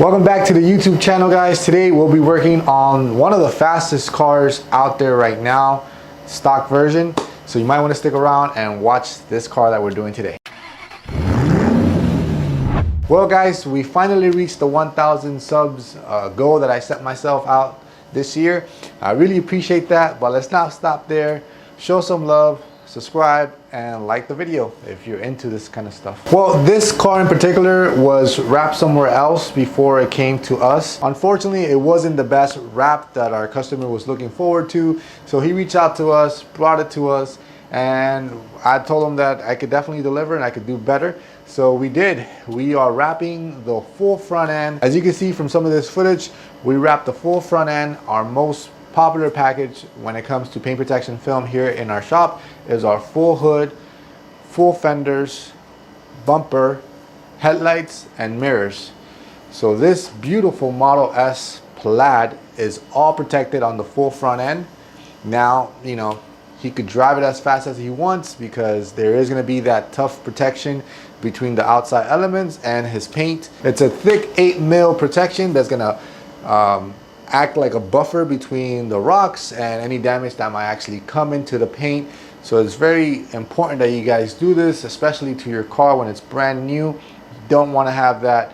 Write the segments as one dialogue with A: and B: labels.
A: Welcome back to the YouTube channel, guys. Today we'll be working on one of the fastest cars out there right now, stock version. So you might want to stick around and watch this car that we're doing today. Well guys, we finally reached the 1,000 subs goal that I set myself out this year. I really appreciate that, but let's not stop there. Show some love, subscribe, and like the video if you're into this kind of stuff. Well, this car in particular was wrapped somewhere else before it came to us. Unfortunately, it wasn't the best wrap that our customer was looking forward to. So he reached out to us, brought it to us, and I told him that I could definitely deliver and I could do better. So we did. We are wrapping the full front end. As you can see from some of this footage, we wrapped the full front end. Our most popular package when it comes to paint protection film here in our shop is our full hood, full fenders, bumper, headlights, and mirrors. So this beautiful Model S Plaid is all protected on the full front end. Now, you know, he could drive it as fast as he wants because there is going to be that tough protection between the outside elements and his paint. It's a thick 8mm protection that's going to act like a buffer between the rocks and any damage that might actually come into the paint. So it's very important that you guys do this, especially to your car when it's brand new. You don't want to have that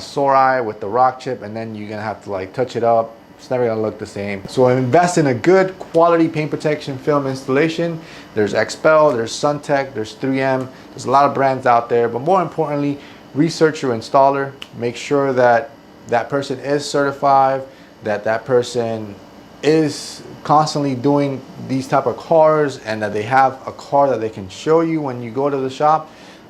A: sore eye with the rock chip and then you're gonna have to like touch it up. It's never gonna look the same. So invest in a good quality paint protection film installation. There's Xpel, there's Suntech, there's 3M. There's a lot of brands out there, but more importantly, research your installer. Make sure that that person is certified, that person is constantly doing these type of cars, and that they have a car that they can show you when you go to the shop.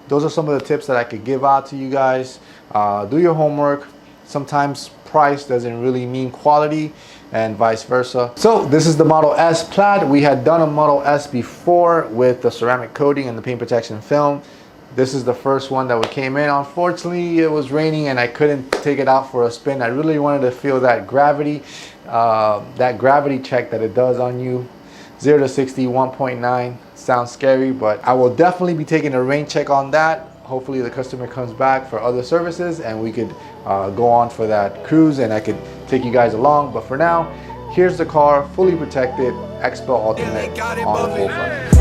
A: Those are some of the tips that I could give out to you guys. Do your homework. Sometimes price doesn't really mean quality, and vice versa. So this is the Model S Plaid. We had done a Model S before with the ceramic coating and the paint protection film. This is the first one that we came in. Unfortunately, it was raining and I couldn't take it out for a spin. I really wanted to feel that gravity check that it does on you. 0 to 60, 1.9. Sounds scary, but I will definitely be taking a rain check on that. Hopefully the customer comes back for other services and we could go on for that cruise and I could take you guys along. But for now, here's the car, fully protected, Xpel Ultimate on the full front.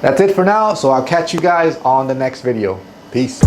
A: That's it for now, so I'll catch you guys on the next video. Peace.